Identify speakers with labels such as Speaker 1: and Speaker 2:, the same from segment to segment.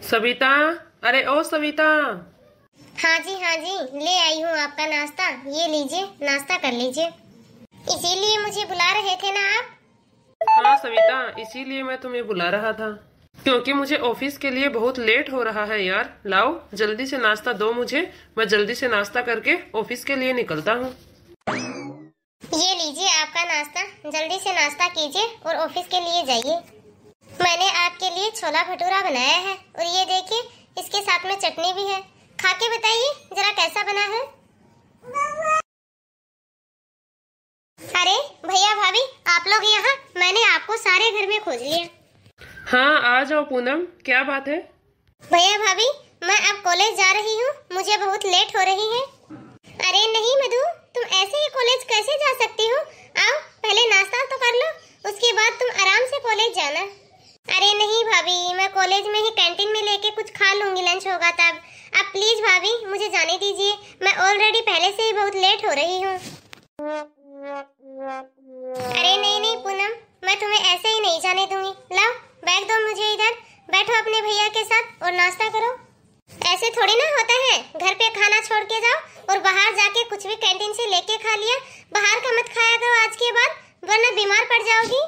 Speaker 1: सविता, अरे ओ सविता।
Speaker 2: हाँ जी, ले आई हूँ आपका नाश्ता। ये लीजिए, नाश्ता कर लीजिए। इसीलिए मुझे बुला रहे थे ना आप?
Speaker 1: हाँ सविता, इसीलिए मैं तुम्हें बुला रहा था, क्योंकि मुझे ऑफिस के लिए बहुत लेट हो रहा है यार। लाओ जल्दी से नाश्ता दो मुझे, मैं जल्दी से नाश्ता करके ऑफिस के लिए निकलता हूँ।
Speaker 2: ये लीजिए आपका नाश्ता, जल्दी से नाश्ता कीजिए और ऑफिस के लिए जाइए। मैंने आपके लिए छोला भटूरा बनाया है और ये देखिए, इसके साथ में चटनी भी है। खा के बताइए जरा कैसा बना है। अरे भैया भाभी, आप लोग यहाँ? मैंने आपको सारे घर में खोज लिया।
Speaker 1: हाँ आ जाओ पूनम, क्या बात है?
Speaker 2: भैया भाभी, मैं अब कॉलेज जा रही हूँ, मुझे बहुत लेट हो रही है। अरे नहीं मधु, तुम ऐसे ही कॉलेज कैसे जा सकती हो? आओ पहले नाश्ता तो कर लो, उसके बाद तुम आराम से कॉलेज जाना। अरे नहीं भाभी, मैं कॉलेज में ही कैंटीन में लेके कुछ खा लूंगी, लंच होगा तब। अब प्लीज भाभी मुझे जाने दीजिए, मैं ऑलरेडी पहले से ही बहुत लेट हो रही हूँ। अरे नहीं पूनम, मैं तुम्हें ऐसे ही नहीं जाने दूंगी। लाओ बैग दो मुझे, इधर बैठो अपने भैया के साथ और नाश्ता करो। ऐसे थोड़ी ना होता है, घर पे खाना छोड़ के जाओ और बाहर जाके कुछ भी कैंटीन से लेके खा लिया। बाहर का मत खाया करो आज के बाद, वरना बीमार पड़ जाओगी।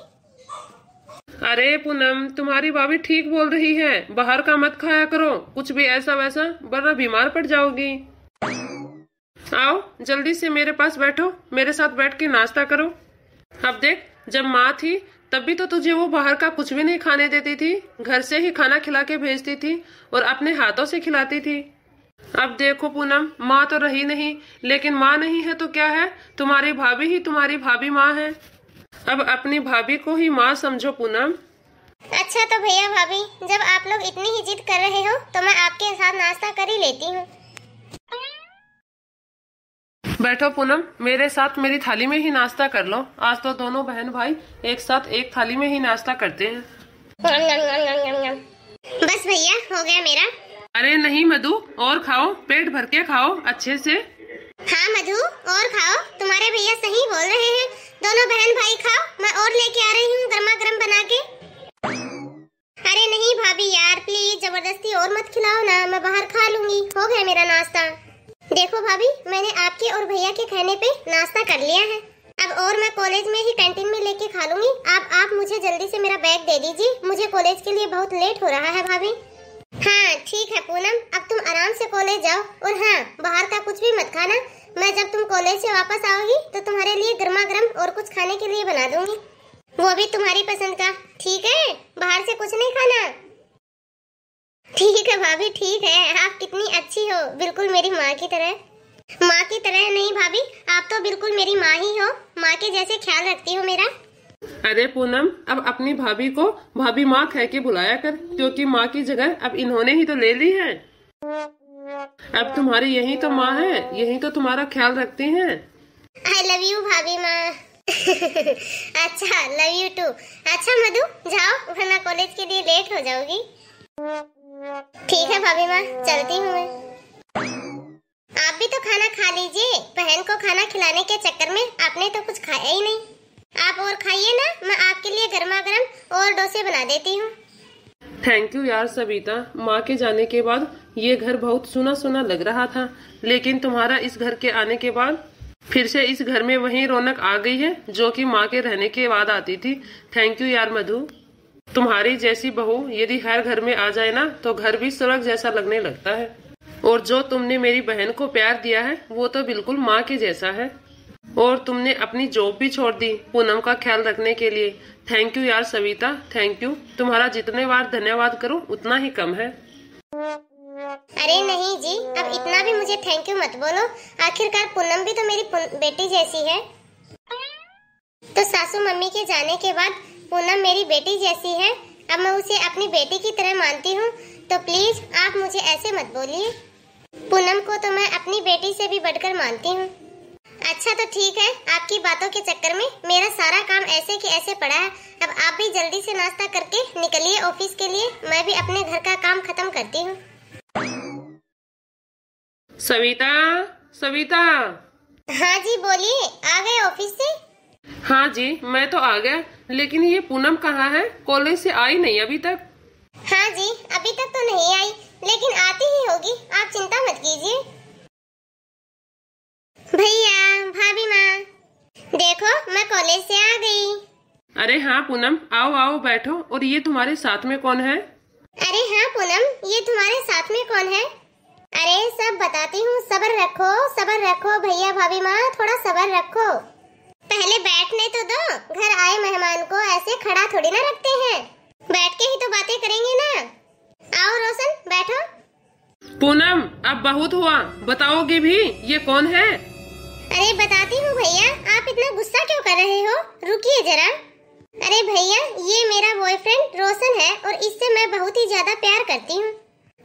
Speaker 1: अरे पूनम, तुम्हारी भाभी ठीक बोल रही है, बाहर का मत खाया करो कुछ भी ऐसा वैसा, वरना बीमार पड़ जाओगी। आओ जल्दी से मेरे पास बैठो, मेरे साथ बैठ के नाश्ता करो। अब देख, जब माँ थी तब भी तो तुझे वो बाहर का कुछ भी नहीं खाने देती थी, घर से ही खाना खिला के भेजती थी और अपने हाथों से खिलाती थी। अब देखो पूनम, माँ तो रही नहीं, लेकिन माँ नहीं है तो क्या है, तुम्हारी भाभी ही तुम्हारी भाभी माँ है। अब अपनी भाभी को ही माँ समझो पूनम।
Speaker 2: अच्छा तो भैया भाभी, जब आप लोग इतनी ही जिद कर रहे हो तो मैं आपके साथ नाश्ता कर ही लेती हूँ।
Speaker 1: बैठो पूनम, मेरे साथ मेरी थाली में ही नाश्ता कर लो। आज तो दोनों बहन भाई एक साथ एक थाली में ही नाश्ता करते हैं।
Speaker 2: बस भैया, हो गया मेरा।
Speaker 1: अरे नहीं मधु, और खाओ, पेट भर के खाओ अच्छे से।
Speaker 2: हाँ मधु, और खाओ, तुम्हारे भैया सही बोल रहे हैं। दोनों बहन भाई खाओ, मैं और लेके आ रही हूँ गर्मा गर्म बना के। अरे नहीं भाभी यार, प्लीज जबरदस्ती और मत खिलाओ ना, मैं बाहर खा लूंगी। हो गया मेरा नाश्ता। देखो भाभी, मैंने आपके और भैया के खाने पे नाश्ता कर लिया है। अब और मैं कॉलेज में ही कैंटीन में लेके खा लूंगी। आप मुझे जल्दी से मेरा बैग दे दीजिए, मुझे कॉलेज के लिए बहुत लेट हो रहा है भाभी। हाँ ठीक है पूनम, अब तुम आराम से कॉलेज जाओ और हाँ, बाहर का कुछ भी मत खाना। मैं जब तुम कॉलेज से वापस आओगी तो तुम्हारे लिए गर्मा गर्म और कुछ खाने के लिए बना दूंगी, वो भी तुम्हारी पसंद का। ठीक है, बाहर से कुछ नहीं खाना। ठीक है भाभी, ठीक है। आप कितनी अच्छी हो, बिल्कुल मेरी माँ की तरह। माँ की तरह नहीं भाभी, आप तो बिल्कुल मेरी माँ ही हो, माँ के जैसे ख्याल रखती हो मेरा।
Speaker 1: अरे पूनम, अब अपनी भाभी को भाभी माँ कह के बुलाया कर, क्योंकि माँ की जगह अब इन्होंने ही तो ले ली है। अब तुम्हारी यही तो माँ है, यही तो तुम्हारा ख्याल रखती हैं।
Speaker 2: आई लव यू भाभी माँ। अच्छा, लव यू टू। अच्छा मधु, जाओ वरना कॉलेज के लिए लेट हो जाओगी। ठीक है भाभी माँ, चलती हूँ मैं। आप भी तो खाना खा लीजिए, बहन को खाना खिलाने के चक्कर में आपने तो कुछ खाया ही नहीं। आप और खाइए ना, मैं आपके लिए गर्मा गर्म और डोसे बना देती हूँ।
Speaker 1: थैंक यू यार सविता, माँ के जाने के बाद ये घर बहुत सुना सुना लग रहा था, लेकिन तुम्हारा इस घर के आने के बाद फिर से इस घर में वही रौनक आ गई है जो कि माँ के रहने के बाद आती थी। थैंक यू यार मधु, तुम्हारी जैसी बहू यदि हर घर में आ जाए ना तो घर भी स्वर्ग जैसा लगने लगता है। और जो तुमने मेरी बहन को प्यार दिया है वो तो बिल्कुल माँ के जैसा है। और तुमने अपनी जॉब भी छोड़ दी पूनम का ख्याल रखने के लिए। थैंक यू यार सविता, थैंक यू। तुम्हारा जितने बार धन्यवाद करूं उतना ही कम है।
Speaker 2: अरे नहीं जी, अब इतना भी मुझे थैंक यू मत बोलो, आखिरकार पूनम भी तो मेरी बेटी जैसी है। तो सासू मम्मी के जाने के बाद पूनम मेरी बेटी जैसी है, अब मैं उसे अपनी बेटी की तरह मानती हूँ। तो प्लीज आप मुझे ऐसे मत बोलिए, पूनम को तो मैं अपनी बेटी से भी बढ़कर मानती हूँ। अच्छा तो ठीक है, आपकी बातों के चक्कर में मेरा सारा काम ऐसे की ऐसे पड़ा है। अब आप भी जल्दी से नाश्ता करके निकलिए ऑफिस के लिए, मैं भी अपने घर का काम खत्म करती हूँ।
Speaker 1: सविता, सविता।
Speaker 2: हाँ जी बोलिए, आ गए ऑफिस से?
Speaker 1: हाँ जी, मैं तो आ गया, लेकिन ये पूनम कहाँ है? कॉलेज से आई नहीं अभी तक।
Speaker 2: हाँ जी, अभी तक तो नहीं आई,
Speaker 1: अरे हाँ पूनम, आओ आओ बैठो। और ये तुम्हारे साथ में कौन है?
Speaker 2: अरे हाँ पूनम, ये तुम्हारे साथ में कौन है? अरे सब बताती हूँ, सब्र रखो भैया भाभी माँ, थोड़ा सब्र रखो। पहले बैठने तो दो, घर आए मेहमान को ऐसे खड़ा थोड़ी ना रखते हैं, बैठ के ही तो बातें करेंगे ना। आओ रोशन बैठो।
Speaker 1: पूनम अब बहुत हुआ, बताओगे भी ये कौन है?
Speaker 2: अरे बताती हूँ भैया, आप इतना गुस्सा क्यों कर रहे हो, रुकिए जरा। अरे भैया, ये मेरा बॉयफ्रेंड रोशन है और इससे मैं बहुत ही ज्यादा प्यार करती हूँ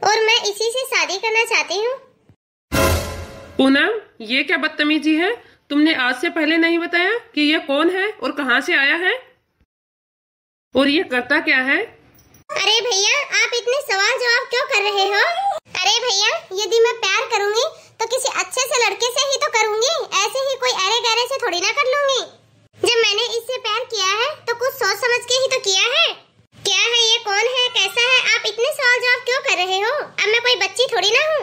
Speaker 2: और मैं इसी से शादी करना चाहती हूँ।
Speaker 1: पूनम ये क्या बदतमीजी है, तुमने आज से पहले नहीं बताया कि ये कौन है और कहाँ से आया है और ये करता क्या है?
Speaker 2: अरे भैया, आप इतने सवाल जवाब क्यों कर रहे हो? अरे भैया, यदि मैं प्यार करूंगी तो किसी अच्छे से लड़के से ही तो करूंगी, ऐसे ही कोई अरे गहरे से थोड़ी ना कर लूंगी। जब मैंने इससे प्यार किया है तो कुछ सोच समझ के ही तो किया है। क्या है ये, कौन है, कैसा है, आप इतने सवाल जवाब क्यों कर रहे हो? अब मैं कोई बच्ची थोड़ी ना हूँ,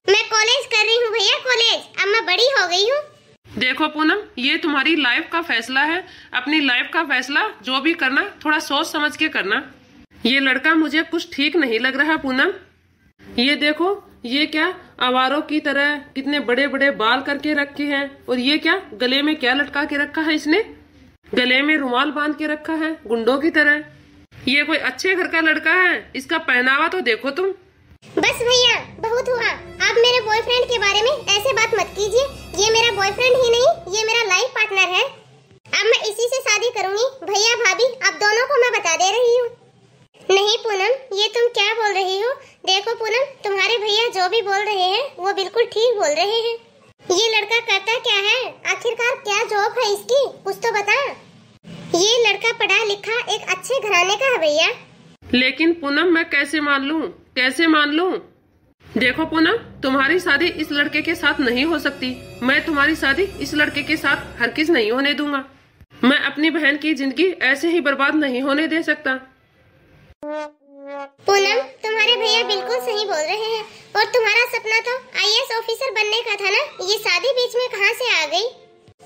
Speaker 2: मैं कॉलेज कर रही हूँ भैया, कॉलेज। अब मैं बड़ी हो गई हूँ।
Speaker 1: देखो पूनम, ये तुम्हारी लाइफ का फैसला है, अपनी लाइफ का फैसला जो भी करना थोड़ा सोच समझ के करना। ये लड़का मुझे कुछ ठीक नहीं लग रहा पूनम। ये देखो, ये क्या आवारों की तरह कितने बड़े बड़े बाल करके रखे हैं, और ये क्या गले में क्या लटका के रखा है इसने? गले में रुमाल बांध के रखा है गुंडों की तरह। ये कोई अच्छे घर का लड़का है? इसका पहनावा तो देखो तुम।
Speaker 2: बस भैया बहुत हुआ, आप मेरे बॉयफ्रेंड के बारे में ऐसे बात मत कीजिए। ये मेरा बॉयफ्रेंड ही नहीं, ये मेरा लाइफ पार्टनर है। अब मैं इसी से शादी करूंगी। भैया भाभी, आप दोनों को मैं बता दे रही हूँ। नहीं पूनम, ये तुम क्या बोल रही हो? देखो पूनम, तुम्हारे भैया जो भी बोल रहे हैं वो बिल्कुल ठीक बोल रहे हैं। ये लड़का करता क्या है, आखिरकार क्या जॉब है इसकी, कुछ तो बता। ये लड़का पढ़ा लिखा एक अच्छे घराने का है भैया।
Speaker 1: लेकिन पूनम मैं कैसे मान लूं, कैसे मान लूं? देखो पूनम, तुम्हारी शादी इस लड़के के साथ नहीं हो सकती। मैं तुम्हारी शादी इस लड़के के साथ हरगिज नहीं होने दूंगा। मैं अपनी बहन की जिंदगी ऐसे ही बर्बाद नहीं होने दे सकता।
Speaker 2: पूनम, तुम्हारे भैया बिल्कुल सही बोल रहे हैं। और तुम्हारा सपना तो आईएएस ऑफिसर बनने का था ना, ये शादी बीच में कहाँ से आ गई?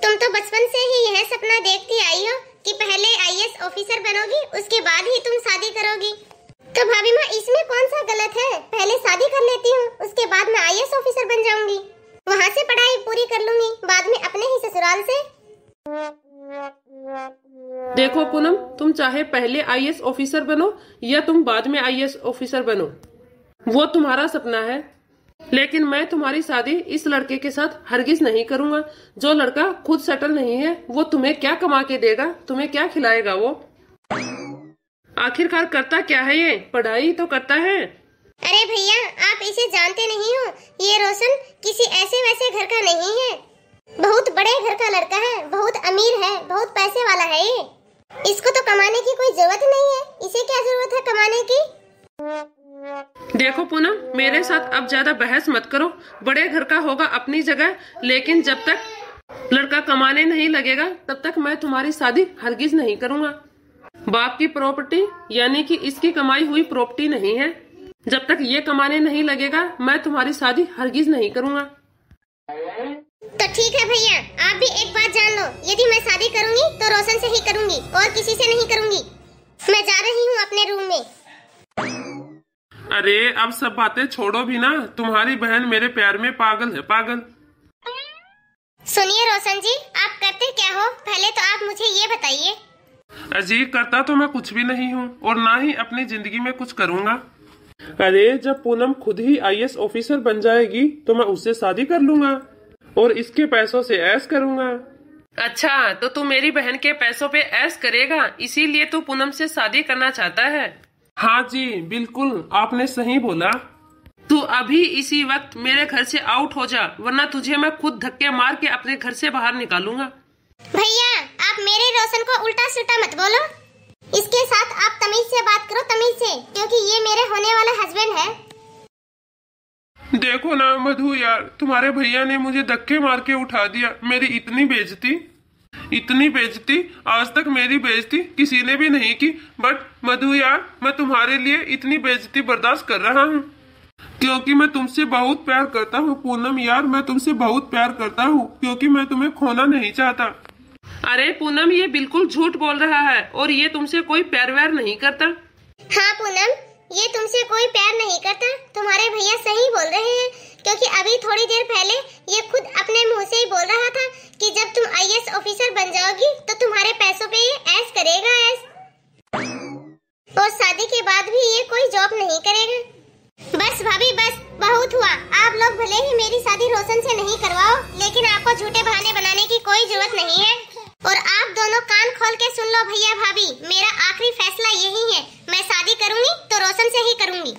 Speaker 2: तुम तो बचपन से ही यह सपना देखती आई हो कि पहले आईएएस ऑफिसर बनोगी, उसके बाद ही तुम शादी करोगी। तो भाभी माँ, इसमें कौन सा गलत है? पहले शादी कर लेती हूँ, उसके बाद मैं आईएएस ऑफिसर बन जाऊंगी, वहाँ से पढ़ाई पूरी कर लूंगी, बाद में अपने ही ससुराल से।
Speaker 1: देखो पूनम, तुम चाहे पहले आईएएस ऑफिसर बनो या तुम बाद में आईएएस ऑफिसर बनो, वो तुम्हारा सपना है। लेकिन मैं तुम्हारी शादी इस लड़के के साथ हरगिज नहीं करूंगा। जो लड़का खुद सेटल नहीं है वो तुम्हें क्या कमा के देगा, तुम्हें क्या खिलाएगा वो? आखिरकार करता क्या है ये? पढ़ाई तो करता है।
Speaker 2: अरे भैया, आप इसे जानते नहीं हो, ये रोशन किसी ऐसे वैसे घर का नहीं है, बहुत बड़े घर का लड़का है, बहुत अमीर है, बहुत पैसे वाला है ये। इसको तो कमाने की कोई जरूरत नहीं है, इसे क्या जरूरत है कमाने की?
Speaker 1: देखो पूनम, मेरे साथ अब ज्यादा बहस मत करो। बड़े घर का होगा अपनी जगह, लेकिन जब तक लड़का कमाने नहीं लगेगा तब तक मैं तुम्हारी शादी हरगिज नहीं करूंगा। बाप की प्रॉपर्टी यानी कि इसकी कमाई हुई प्रॉपर्टी नहीं है। जब तक ये कमाने नहीं लगेगा मैं तुम्हारी शादी हरगिज नहीं करूंगा।
Speaker 2: तो ठीक है भैया, आप भी एक बात जान लो, यदि मैं शादी करूंगी तो रोशन से ही करूंगी और किसी से नहीं करूंगी। मैं जा रही हूँ अपने रूम में।
Speaker 1: अरे अब सब बातें छोड़ो भी ना, तुम्हारी बहन मेरे प्यार में पागल है, पागल।
Speaker 2: सुनिए रोशन जी, आप करते क्या हो, पहले तो आप मुझे ये बताइए।
Speaker 1: अजी, करता तो मैं कुछ भी नहीं हूँ और ना ही अपनी जिंदगी में कुछ करूँगा। अरे जब पूनम खुद ही आईएएस ऑफिसर बन जाएगी तो मैं उससे शादी कर लूंगा और इसके पैसों से ऐश करूंगा। अच्छा, तो तू मेरी बहन के पैसों पे ऐश करेगा, इसीलिए तू पूनम से शादी करना चाहता है? हाँ जी बिल्कुल, आपने सही बोला। तू अभी इसी वक्त मेरे घर से आउट हो जा, वरना तुझे मैं खुद धक्के मार के अपने घर से बाहर निकालूंगा।
Speaker 2: भैया, आप मेरे रोशन को उल्टा सुल्टा मत बोलो, इसके साथ आप तमीज से बात करो, तमीज से, क्योंकि ये मेरे होने वाला हस्बैंड है।
Speaker 1: देखो ना मधु यार, तुम्हारे भैया ने मुझे धक्के मार के उठा दिया। मेरी इतनी बेइज्जती आज तक मेरी बेइज्जती किसी ने भी नहीं की। बट मधु यार, मैं तुम्हारे लिए इतनी बेइज्जती बर्दाश्त कर रहा हूँ क्योंकि मैं तुमसे बहुत प्यार करता हूँ। पूनम यार, मैं तुमसे बहुत प्यार करता हूँ क्योंकि मैं तुम्हें खोना नहीं चाहता। अरे पूनम, ये बिल्कुल झूठ बोल रहा है और ये तुमसे कोई प्यार व्यार नहीं करता।
Speaker 2: हाँ पूनम, ये तुमसे कोई प्यार नहीं करता। तुम्हारे भैया सही बोल रहे हैं, क्योंकि अभी थोड़ी देर पहले ये खुद अपने मुंह से ही बोल रहा था कि जब तुम आईएएस ऑफिसर बन जाओगी तो तुम्हारे पैसों पे ये ऐश करेगा ऐश, और शादी के बाद भी ये कोई जॉब नहीं करेगा। बस भाभी बस, बहुत हुआ। आप लोग भले ही मेरी शादी रोशन से नहीं करवाओ, लेकिन आपको झूठे बहाने बनाने की कोई जरूरत नहीं है। और आप दोनों कान खोल के सुन लो भैया भाभी, मेरा आखिरी फैसला यही है। मैं शादी करूंगी तो रोशन से ही करूंगी,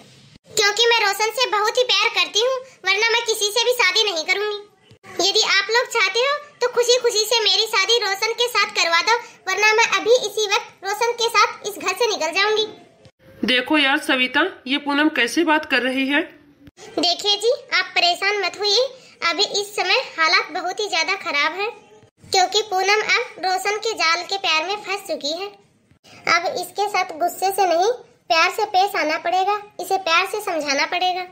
Speaker 2: क्योंकि मैं रोशन से बहुत ही प्यार करती हूँ, वरना मैं किसी से भी शादी नहीं करूंगी। यदि आप लोग चाहते हो तो खुशी खुशी से मेरी शादी रोशन के साथ करवा दो, वरना मैं अभी इसी वक्त रोशन के साथ इस घर से निकल जाऊंगी।
Speaker 1: देखो यार सविता, ये पूनम कैसे बात कर रही है।
Speaker 2: देखिए जी, आप परेशान मत होइए। अभी इस समय हालात बहुत ही ज्यादा खराब है, क्योंकि पूनम अब रोशन के जाल के प्यार में फंस चुकी है। अब इसके साथ गुस्से से नहीं, प्यार से पेश आना पड़ेगा, इसे प्यार से समझाना पड़ेगा।